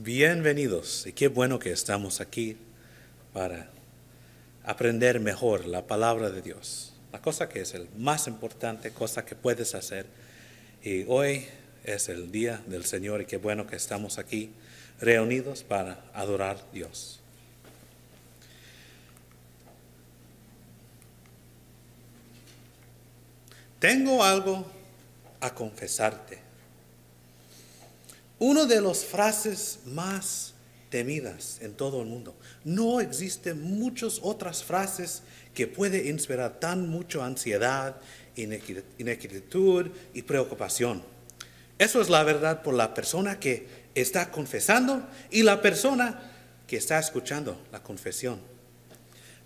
Bienvenidos y qué bueno que estamos aquí para aprender mejor la palabra de Dios. La cosa que es el más importante cosa que puedes hacer. Y hoy es el día del Señor y qué bueno que estamos aquí reunidos para adorar a Dios. Tengo algo a confesarte. Una de las frases más temidas en todo el mundo. No existen muchas otras frases que pueden inspirar tan mucha ansiedad, inquietud y preocupación. Eso es la verdad por la persona que está confesando y la persona que está escuchando la confesión.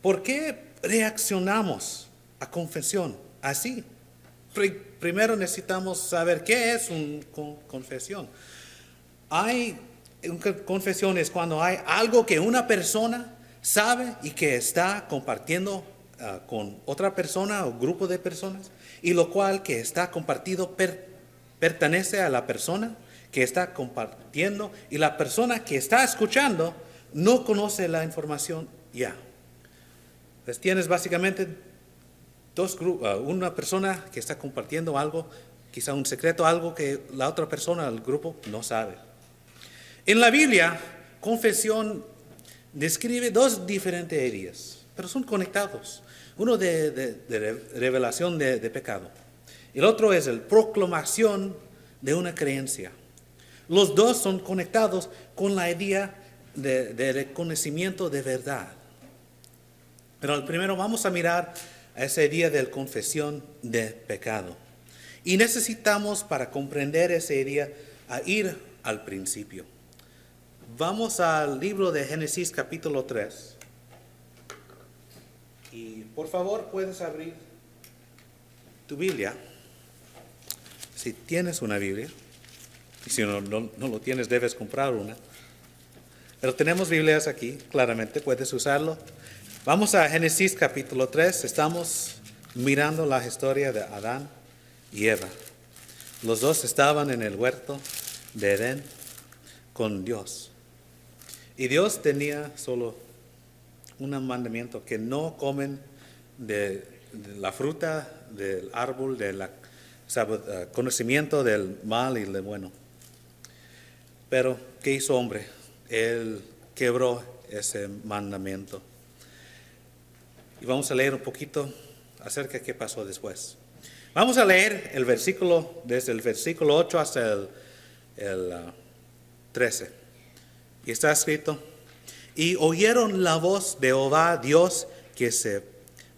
¿Por qué reaccionamos a confesión así? Primero necesitamos saber qué es una confesión. Confesión es cuando hay algo que una persona sabe y que está compartiendo con otra persona o grupo de personas, y lo cual que está compartido pertenece a la persona que está compartiendo, y la persona que está escuchando no conoce la información ya. Pues tienes básicamente dos grupos, una persona que está compartiendo algo, quizá un secreto, algo que la otra persona del grupo no sabe. En la Biblia, confesión describe dos diferentes áreas, pero son conectados. Uno de revelación de pecado. El otro es la proclamación de una creencia. Los dos son conectados con la idea de reconocimiento de verdad. Pero primero vamos a mirar a esa idea de confesión de pecado. Y necesitamos, para comprender esa idea, a ir al principio. Vamos al libro de Génesis capítulo 3. Y por favor puedes abrir tu Biblia, si tienes una Biblia. Y si no lo tienes, debes comprar una. Pero tenemos Biblias aquí, claramente puedes usarlo. Vamos a Génesis capítulo 3. Estamos mirando la historia de Adán y Eva. Los dos estaban en el huerto de Edén con Dios. Y Dios tenía solo un mandamiento, que no comen de la fruta del árbol del conocimiento del mal y del bueno. Pero, ¿qué hizo hombre? Él quebró ese mandamiento. Y vamos a leer un poquito acerca de qué pasó después. Vamos a leer el versículo, desde el versículo 8 hasta el 13. Y está escrito: y oyeron la voz de Jehová Dios que se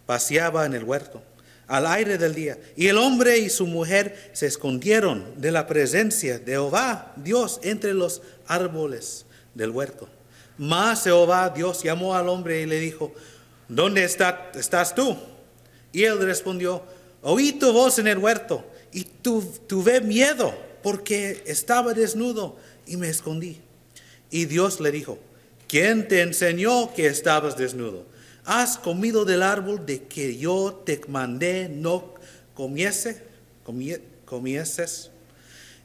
paseaba en el huerto al aire del día. Y el hombre y su mujer se escondieron de la presencia de Jehová Dios entre los árboles del huerto. Mas Jehová Dios llamó al hombre y le dijo: ¿dónde estás tú? Y él respondió: oí tu voz en el huerto y tuve miedo porque estaba desnudo y me escondí. Y Dios le dijo: ¿quién te enseñó que estabas desnudo? ¿Has comido del árbol de que yo te mandé no comieses?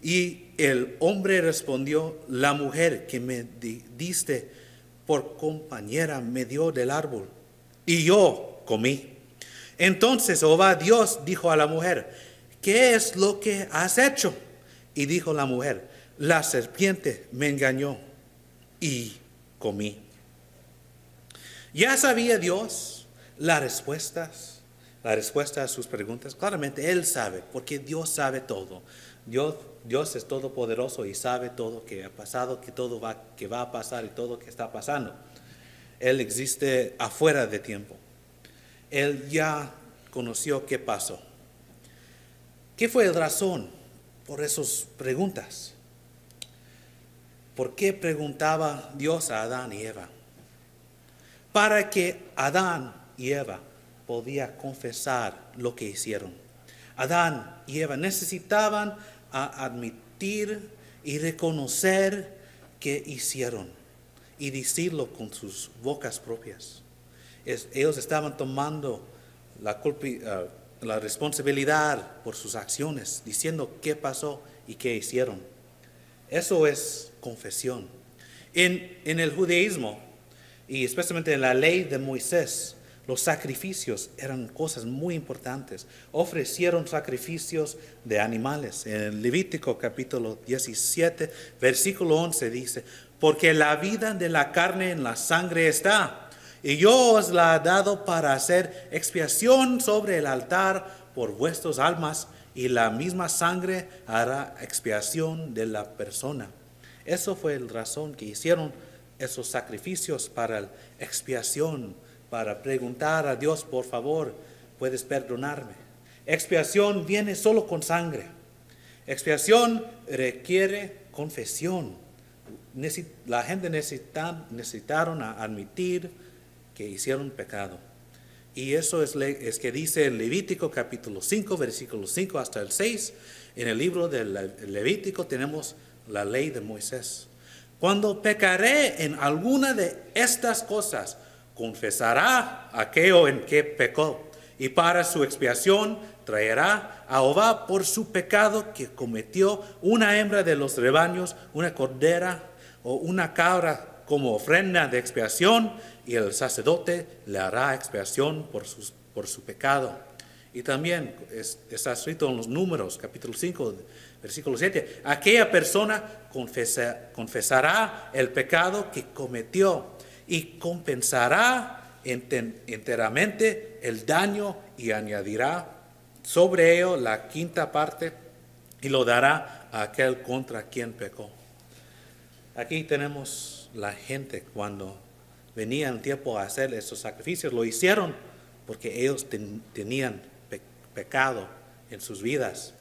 Y el hombre respondió: la mujer que me diste por compañera me dio del árbol y yo comí. Entonces Jehová Dios dijo a la mujer: ¿qué es lo que has hecho? Y dijo la mujer: la serpiente me engañó y comí. Ya sabía Dios la respuesta a sus preguntas. Claramente Él sabe, porque Dios sabe todo. Dios es todopoderoso y sabe todo que ha pasado, que va a pasar y todo que está pasando. Él existe afuera de tiempo. Él ya conoció qué pasó. ¿Qué fue la razón por esas preguntas? ¿Por qué preguntaba Dios a Adán y Eva? Para que Adán y Eva podían confesar lo que hicieron. Adán y Eva necesitaban admitir y reconocer que hicieron y decirlo con sus bocas propias. Ellos estaban tomando la responsabilidad por sus acciones, diciendo qué pasó y qué hicieron. Eso es confesión. En el judaísmo, y especialmente en la ley de Moisés, los sacrificios eran cosas muy importantes. Ofrecieron sacrificios de animales. En Levítico capítulo 17, versículo 11 dice, porque la vida de la carne en la sangre está, y yo os la he dado para hacer expiación sobre el altar por vuestras almas, y la misma sangre hará expiación de la persona. Eso fue la razón que hicieron esos sacrificios para la expiación, para preguntar a Dios, por favor, ¿puedes perdonarme? Expiación viene solo con sangre. Expiación requiere confesión. La gente necesitaron admitir que hicieron pecado. Y eso es que dice en Levítico capítulo 5, versículo 5 hasta el 6. En el libro del Levítico tenemos la ley de Moisés. Cuando pecaré en alguna de estas cosas, confesará aquello en que pecó, y para su expiación traerá a Jehová por su pecado que cometió una hembra de los rebaños, una cordera o una cabra como ofrenda de expiación, y el sacerdote le hará expiación por su pecado. Y también está escrito en los Números, capítulo 5, versículo 7, aquella persona confesará el pecado que cometió y compensará enteramente el daño y añadirá sobre ello la quinta parte y lo dará a aquel contra quien pecó. Aquí tenemos la gente cuando venía el tiempo a hacer esos sacrificios, lo hicieron porque ellos tenían pecado en sus vidas.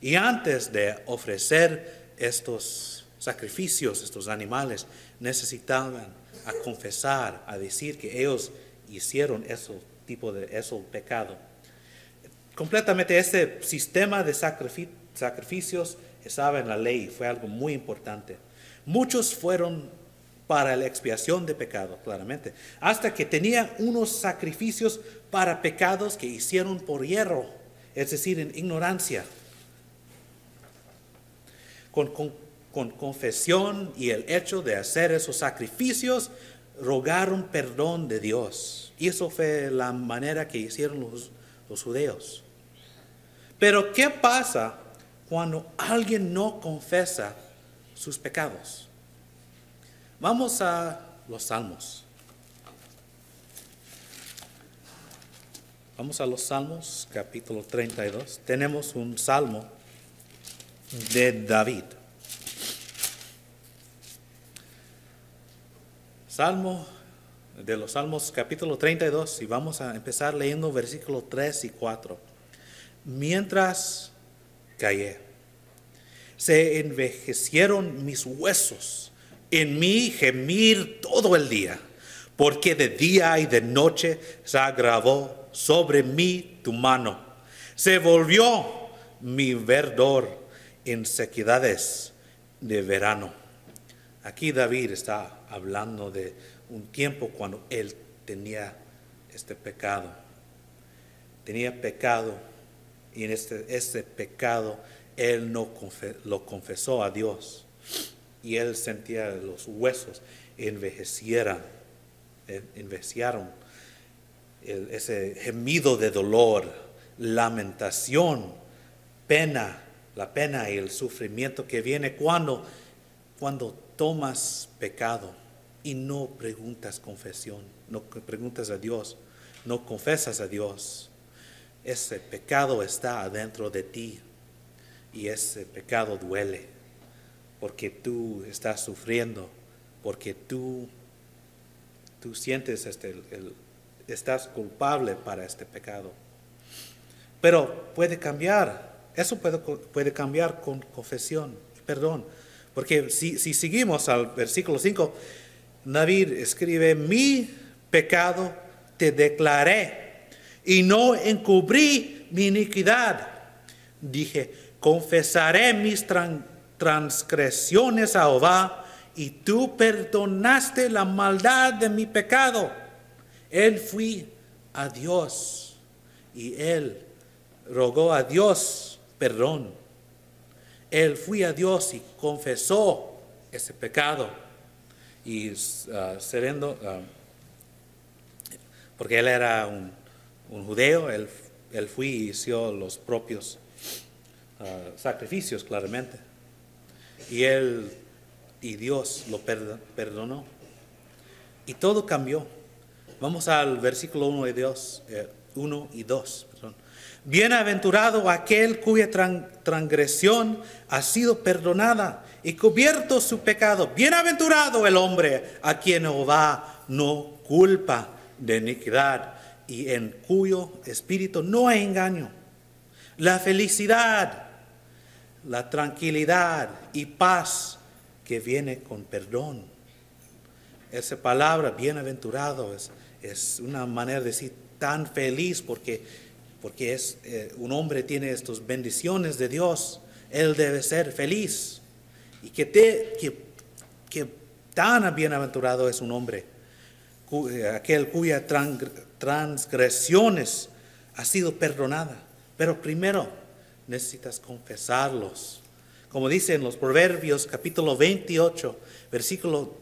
Y antes de ofrecer estos sacrificios, estos animales, necesitaban a confesar, a decir que ellos hicieron ese pecado. Completamente ese sistema de sacrificios estaba en la ley, fue algo muy importante. Muchos fueron para la expiación de pecado, claramente, hasta que tenían unos sacrificios para pecados que hicieron por hierro, es decir, en ignorancia. Con confesión y el hecho de hacer esos sacrificios, rogaron perdón de Dios. Y eso fue la manera que hicieron los judíos. Pero ¿qué pasa cuando alguien no confiesa sus pecados? Vamos a los Salmos. Vamos a los Salmos, capítulo 32. Tenemos un salmo de David. Salmo de los Salmos, capítulo 32, y vamos a empezar leyendo versículos 3 y 4. Mientras callé, se envejecieron mis huesos, en mí gemir todo el día, porque de día y de noche se agravó sobre mí tu mano. Se volvió mi verdor en sequedades de verano. Aquí David está hablando de un tiempo cuando él tenía este pecado. Tenía pecado y en este pecado él no lo confesó a Dios. Y él sentía los huesos envejecieron, ese gemido de dolor, lamentación, pena, la pena y el sufrimiento que viene cuando tomas pecado y no preguntas confesión, no preguntas a Dios, no confesas a Dios. Ese pecado está adentro de ti y ese pecado duele. Porque tú estás sufriendo, porque tú sientes estás culpable para este pecado. Pero puede cambiar, eso puede cambiar con confesión, perdón. Porque si seguimos al versículo 5, David escribe, mi pecado te declaré y no encubrí mi iniquidad. Dije, confesaré mis transgresiones a Jehová, y tú perdonaste la maldad de mi pecado. Él fui a Dios y él rogó a Dios perdón. Él fui a Dios y confesó ese pecado. y porque él era un judeo, él fue y hizo los propios sacrificios claramente. Y Dios lo perdonó. Y todo cambió. Vamos al versículo 1 y 2. Bienaventurado aquel cuya transgresión ha sido perdonada y cubierto su pecado. Bienaventurado el hombre a quien Jehová no culpa de iniquidad y en cuyo espíritu no hay engaño. La felicidad, la tranquilidad y paz que viene con perdón. Esa palabra bienaventurado es una manera de decir tan feliz porque un hombre tiene estas bendiciones de Dios. Él debe ser feliz. Y que tan bienaventurado es un hombre, aquel cuya transgresiones ha sido perdonada. Pero primero necesitas confesarlos. Como dice en los Proverbios capítulo 28, versículo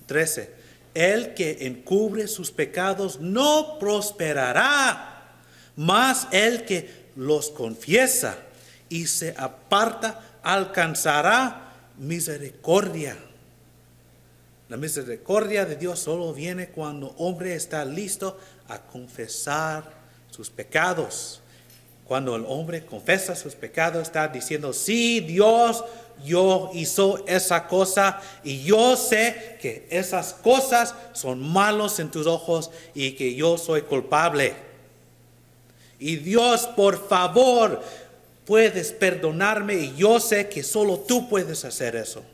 13, el que encubre sus pecados no prosperará, mas el que los confiesa y se aparta alcanzará misericordia. La misericordia de Dios solo viene cuando el hombre está listo a confesar sus pecados. Cuando el hombre confesa sus pecados, está diciendo, sí, Dios, yo hizo esa cosa y yo sé que esas cosas son malos en tus ojos y que yo soy culpable. Y Dios, por favor, puedes perdonarme y yo sé que solo tú puedes hacer eso.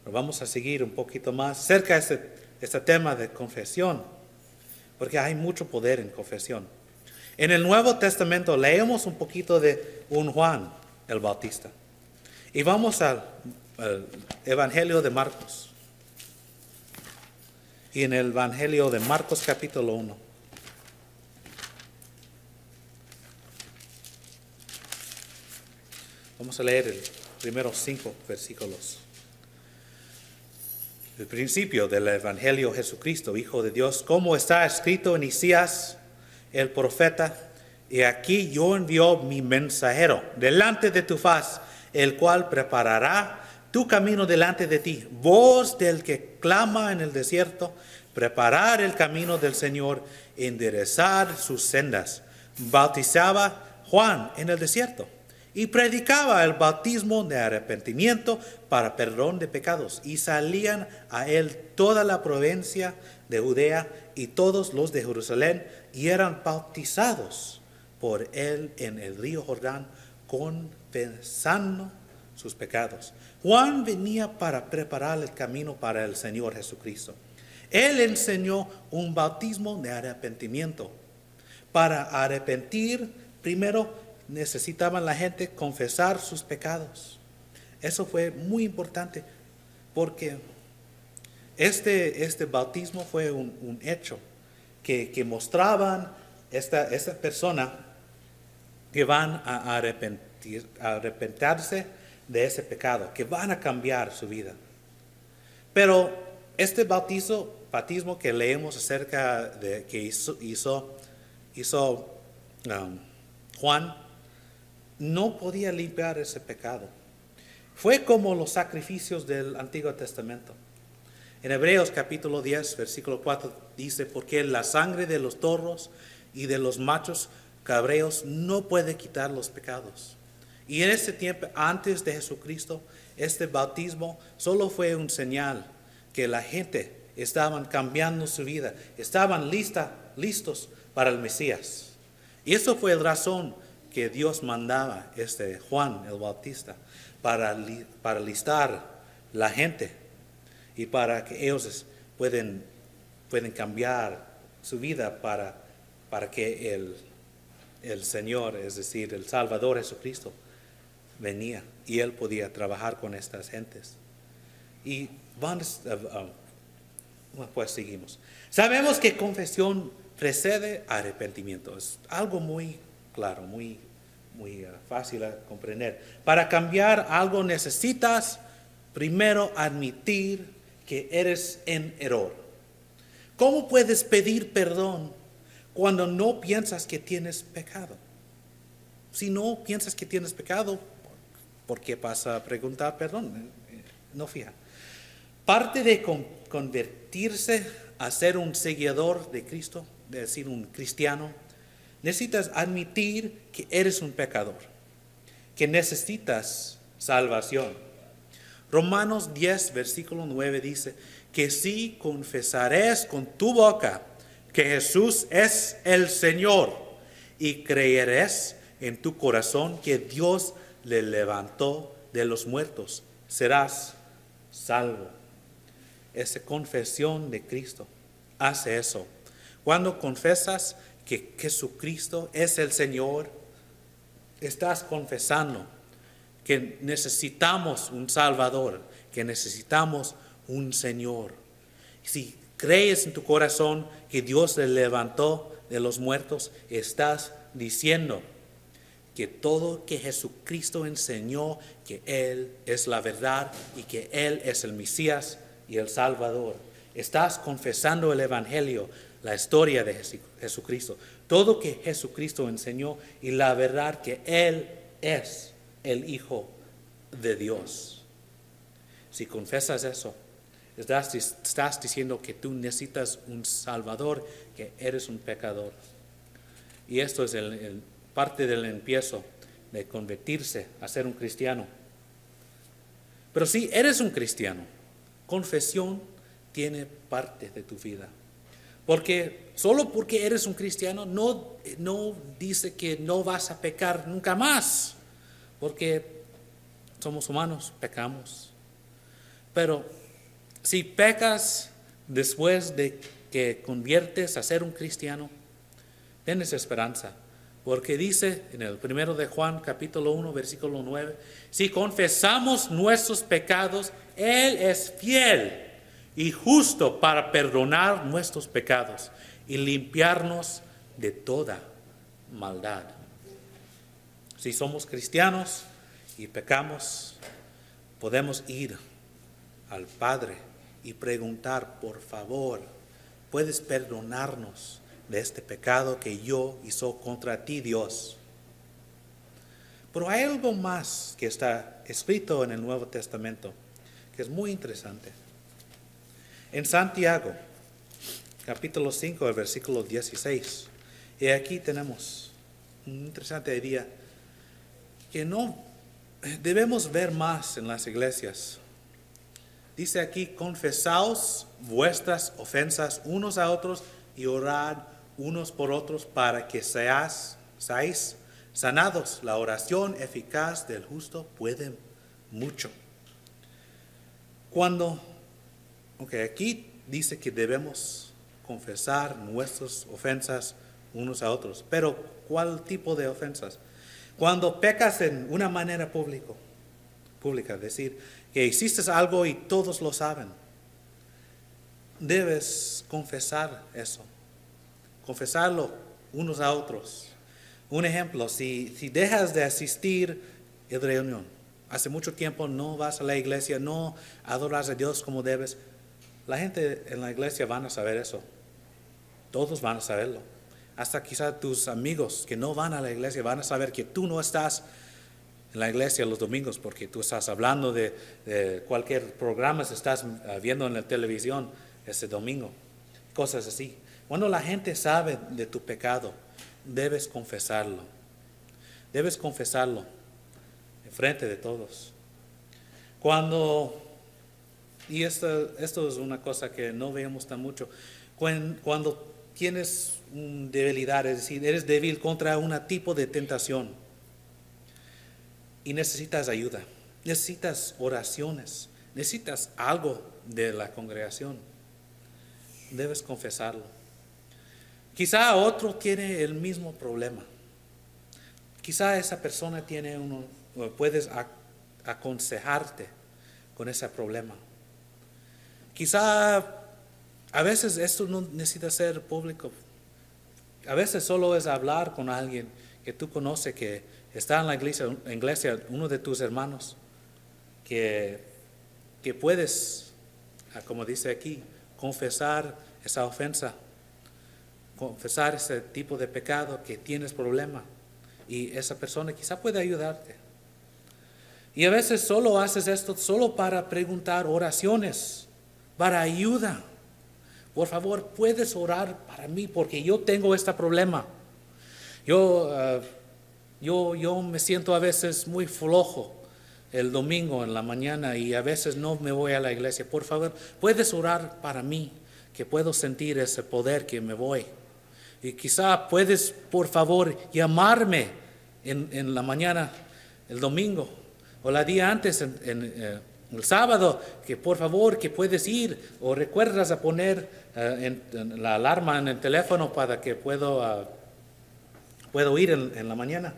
Pero vamos a seguir un poquito más cerca de este tema de confesión, porque hay mucho poder en confesión. En el Nuevo Testamento leemos un poquito de un Juan el Bautista. Y vamos al Evangelio de Marcos. Y en el Evangelio de Marcos capítulo 1. Vamos a leer los primeros 5 versículos. El principio del Evangelio Jesucristo, Hijo de Dios, como está escrito en Isaías, el profeta, y aquí yo envío mi mensajero delante de tu faz, el cual preparará tu camino delante de ti. Voz del que clama en el desierto, preparar el camino del Señor, enderezar sus sendas. Bautizaba Juan en el desierto y predicaba el bautismo de arrepentimiento para perdón de pecados. Y salían a él toda la provincia de Judea y todos los de Jerusalén, y eran bautizados por él en el río Jordán, confesando sus pecados. Juan venía para preparar el camino para el Señor Jesucristo. Él enseñó un bautismo de arrepentimiento. Para arrepentir, primero necesitaban la gente confesar sus pecados. Eso fue muy importante porque este bautismo fue un hecho que mostraban esta persona que van a arrepentirse de ese pecado, que van a cambiar su vida. Pero este bautismo que leemos acerca de que hizo Juan, no podía limpiar ese pecado. Fue como los sacrificios del Antiguo Testamento. En Hebreos capítulo 10, versículo 4 dice, porque la sangre de los toros y de los machos cabreos no puede quitar los pecados. Y en ese tiempo, antes de Jesucristo, este bautismo solo fue un señal que la gente estaban cambiando su vida, estaban listos para el Mesías. Y eso fue la razón que Dios mandaba Juan el Bautista para listar la gente y para que ellos pueden cambiar su vida para que el Señor, es decir, el Salvador Jesucristo, venía y Él podía trabajar con estas gentes. Y pues seguimos. Sabemos que confesión precede arrepentimiento. Es algo muy claro, muy fácil de comprender. Para cambiar algo necesitas primero admitir que eres en error. ¿Cómo puedes pedir perdón cuando no piensas que tienes pecado? Si no piensas que tienes pecado, ¿por qué vas a preguntar perdón? No fija. Parte de convertirse a ser un seguidor de Cristo, de decir un cristiano, necesitas admitir que eres un pecador, que necesitas salvación. Romanos 10, versículo 9 dice que si confesares con tu boca que Jesús es el Señor y creerás en tu corazón que Dios le levantó de los muertos, serás salvo. Esa confesión de Cristo hace eso. Cuando confesas que Jesucristo es el Señor, estás confesando que necesitamos un Salvador, que necesitamos un Señor. Si crees en tu corazón que Dios le levantó de los muertos, estás diciendo que todo que Jesucristo enseñó, que Él es la verdad y que Él es el Mesías y el Salvador. Estás confesando el Evangelio, la historia de Jesucristo, todo que Jesucristo enseñó y la verdad que Él es el Hijo de Dios. Si confesas eso, estás diciendo que tú necesitas un Salvador, que eres un pecador. Y esto es parte del empiezo de convertirse a ser un cristiano. Pero si eres un cristiano, confesión tiene parte de tu vida. Porque solo porque eres un cristiano no dice que no vas a pecar nunca más. Porque somos humanos, pecamos. Pero si pecas después de que conviertes a ser un cristiano, tienes esperanza. Porque dice en el 1 de Juan capítulo 1 versículo 9, si confesamos nuestros pecados, Él es fiel y justo para perdonar nuestros pecados y limpiarnos de toda maldad. Si somos cristianos y pecamos, podemos ir al Padre y preguntar, por favor, ¿puedes perdonarnos de este pecado que yo hizo contra ti, Dios? Pero hay algo más que está escrito en el Nuevo Testamento que es muy interesante. En Santiago, capítulo 5, el versículo 16, y aquí tenemos un interesante idea que no debemos ver más en las iglesias. Dice aquí, confesaos vuestras ofensas unos a otros y orad unos por otros para que seáis sanados. La oración eficaz del justo puede mucho. Aquí dice que debemos confesar nuestras ofensas unos a otros. Pero, ¿cuál tipo de ofensas? Cuando pecas en una manera pública, es decir, que hiciste algo y todos lo saben, debes confesar eso. Confesarlo unos a otros. Un ejemplo, si dejas de asistir a la reunión, hace mucho tiempo no vas a la iglesia, no adoras a Dios como debes, la gente en la iglesia van a saber eso. Todos van a saberlo. Hasta quizá tus amigos que no van a la iglesia van a saber que tú no estás en la iglesia los domingos porque tú estás hablando de cualquier programa que estás viendo en la televisión ese domingo. Cosas así. Cuando la gente sabe de tu pecado, debes confesarlo. Debes confesarlo en frente de todos. Y esto es una cosa que no vemos tan mucho, cuando tienes debilidad, es decir, eres débil contra un tipo de tentación y necesitas ayuda, necesitas oraciones, necesitas algo de la congregación, debes confesarlo. Quizá otro tiene el mismo problema. Quizá esa persona puedes aconsejarte con ese problema. Quizá a veces esto no necesita ser público. A veces solo es hablar con alguien que tú conoces que está en la iglesia, uno de tus hermanos, que que puedes, como dice aquí, confesar esa ofensa, confesar ese tipo de pecado que tienes problema, y esa persona quizá puede ayudarte. Y a veces solo haces esto solo para preguntar oraciones, para ayuda. Por favor, puedes orar para mí porque yo tengo este problema. Yo me siento a veces muy flojo el domingo en la mañana y a veces no me voy a la iglesia. Por favor, puedes orar para mí, que puedo sentir ese poder que me voy. Y quizá puedes, por favor, llamarme en la mañana, el domingo, o la día antes, el sábado, que por favor, que puedes ir, o recuerdas a poner en la alarma en el teléfono para que puedo ir en la mañana.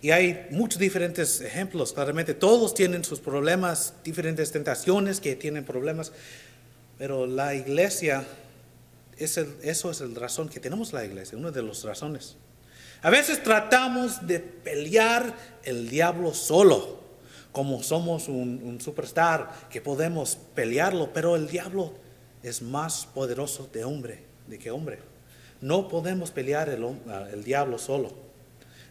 Y hay muchos diferentes ejemplos, claramente todos tienen sus problemas, diferentes tentaciones que tienen problemas, pero la iglesia, eso es la razón que tenemos la iglesia, una de las razones. A veces tratamos de pelear el diablo solo, como somos un superstar que podemos pelearlo, pero el diablo es más poderoso de que hombre. No podemos pelear el diablo solo.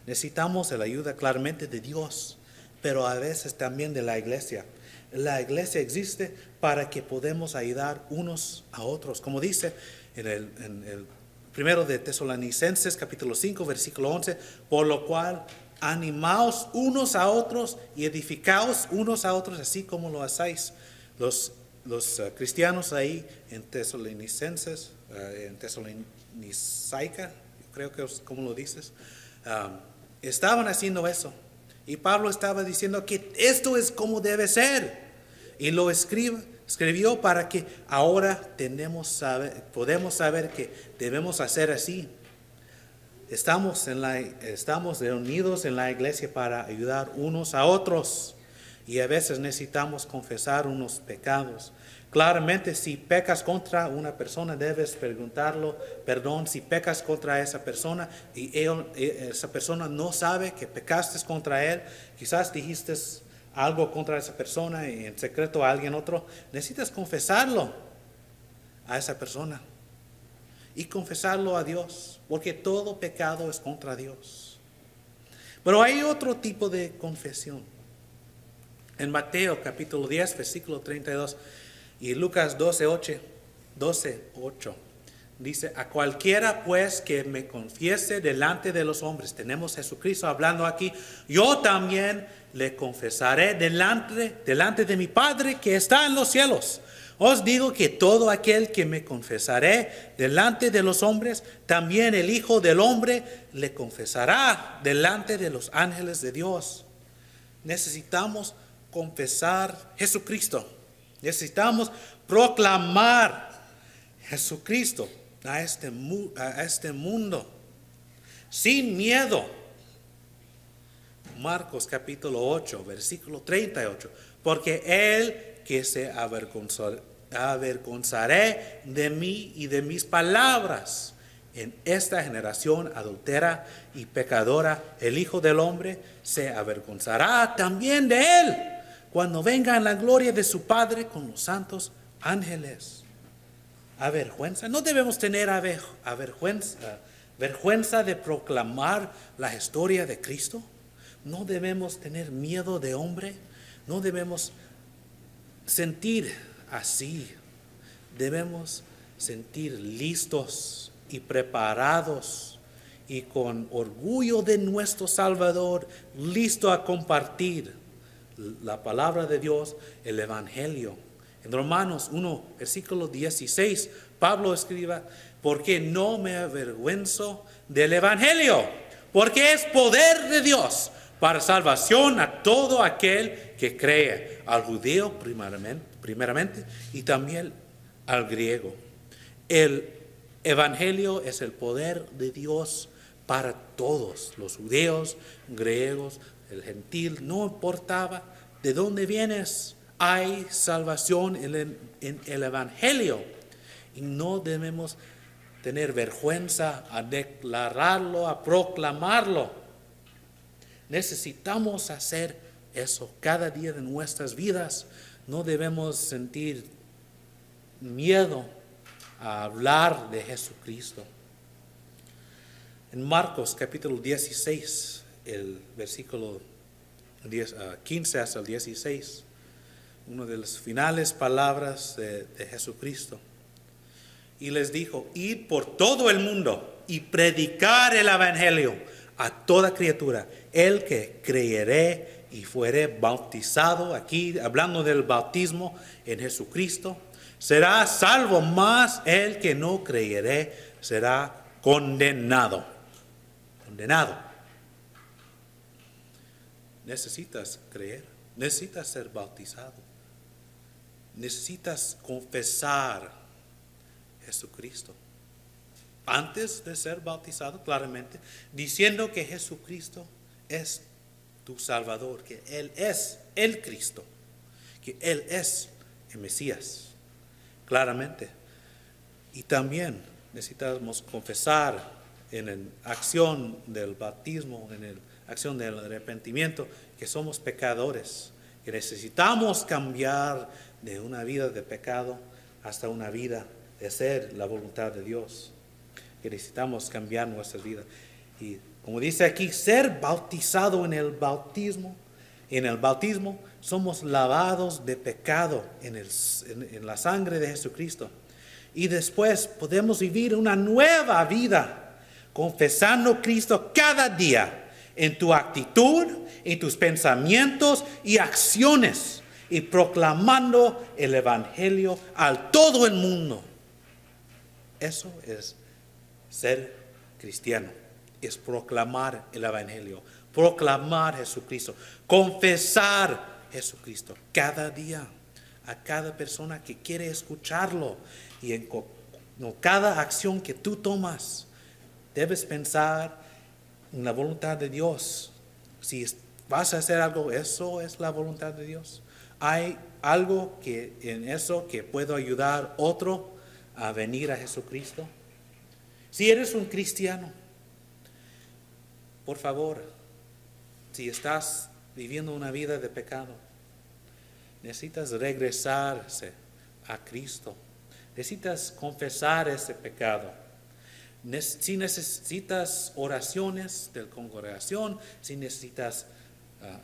Necesitamos la ayuda claramente de Dios, pero a veces también de la iglesia. La iglesia existe para que podamos ayudar unos a otros. Como dice en el primero de Tesalonicenses, capítulo 5, versículo 11, por lo cual animaos unos a otros y edificaos unos a otros, así como lo hacéis. Los cristianos ahí en Tesalonicenses, en Tesalonicenses, creo que es como lo dices, estaban haciendo eso. Y Pablo estaba diciendo que esto es como debe ser. Y lo escribió para que ahora podemos saber que debemos hacer así. Estamos reunidos en la iglesia para ayudar unos a otros. Y a veces necesitamos confesar unos pecados. Claramente, si pecas contra una persona, debes preguntarlo perdón. Si pecas contra esa persona y esa persona no sabe que pecaste contra él, quizás dijiste algo contra esa persona y en secreto a alguien otro, necesitas confesarlo a esa persona y confesarlo a Dios, porque todo pecado es contra Dios. Pero hay otro tipo de confesión. En Mateo capítulo 10, versículo 32 y Lucas 12:8 dice, a cualquiera pues que me confiese delante de los hombres, tenemos Jesucristo hablando aquí, yo también le confesaré delante de mi Padre que está en los cielos. Os digo que todo aquel que me confesaré delante de los hombres, también el Hijo del Hombre le confesará delante de los ángeles de Dios. Necesitamos confesar Jesucristo. Necesitamos proclamar Jesucristo a este mundo sin miedo. Marcos capítulo 8, versículo 38. Porque el que se avergonzaré de mí y de mis palabras en esta generación adúltera y pecadora, el Hijo del Hombre se avergonzará también de él cuando venga en la gloria de su Padre con los santos ángeles. Avergüenza. No debemos tener vergüenza de proclamar la historia de Cristo. No debemos tener miedo de hombre. No debemos sentir así. Debemos sentir listos y preparados y con orgullo de nuestro Salvador, listo a compartir la palabra de Dios, el Evangelio. En Romanos 1, versículo 16, Pablo escribe, porque no me avergüenzo del Evangelio, porque es poder de Dios para salvación a todo aquel que cree, al judío primeramente y también al griego. El Evangelio es el poder de Dios para todos, los judíos, griegos, el gentil, no importaba de dónde vienes, hay salvación en el Evangelio. Y no debemos tener vergüenza a declararlo, a proclamarlo. Necesitamos hacer eso cada día de nuestras vidas. No debemos sentir miedo a hablar de Jesucristo. En Marcos capítulo 16, el versículo 15 hasta el 16, una de las finales palabras de Jesucristo. Y les dijo: id por todo el mundo y predicar el evangelio a toda criatura. El que creyere y fuere bautizado, aquí hablando del bautismo en Jesucristo, será salvo, mas el que no creyere será condenado. Condenado. Necesitas creer, necesitas ser bautizado, necesitas confesar Jesucristo antes de ser bautizado, claramente, diciendo que Jesucristo es tu Salvador, que Él es el Cristo, que Él es el Mesías, claramente. Y también necesitamos confesar en la acción del bautismo, en la acción del arrepentimiento, que somos pecadores, que necesitamos cambiar de una vida de pecado hasta una vida de hacer la voluntad de Dios, que necesitamos cambiar nuestra vida. Y como dice aquí, ser bautizado en el bautismo somos lavados de pecado en la sangre de Jesucristo. Y después podemos vivir una nueva vida, confesando a Cristo cada día en tu actitud, en tus pensamientos y acciones, y proclamando el evangelio a todo el mundo. Eso es ser cristiano, es proclamar el evangelio, proclamar Jesucristo, confesar Jesucristo cada día a cada persona que quiere escucharlo. Y en cada acción que tú tomas, debes pensar en la voluntad de Dios. Si vas a hacer algo, eso es la voluntad de Dios. Hay algo en eso que puedo ayudar a otro a venir a Jesucristo. Si eres un cristiano, por favor, si estás viviendo una vida de pecado, necesitas regresarse a Cristo. Necesitas confesar ese pecado. Si necesitas oraciones de la congregación, si necesitas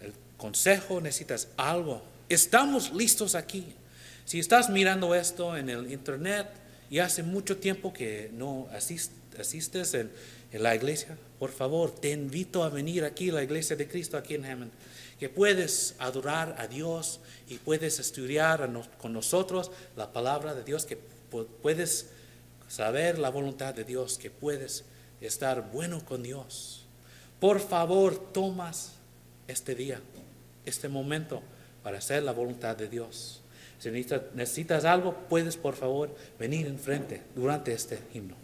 el consejo, necesitas algo, estamos listos aquí. Si estás mirando esto en el internet y hace mucho tiempo que no asistes en la iglesia, por favor, te invito a venir aquí a la iglesia de Cristo aquí en Hammond, que puedes adorar a Dios y puedes estudiar con nosotros la palabra de Dios, que puedes saber la voluntad de Dios, que puedes estar bueno con Dios. Por favor, tomas este día, este momento para hacer la voluntad de Dios. Si necesitas algo, puedes por favor venir enfrente durante este himno.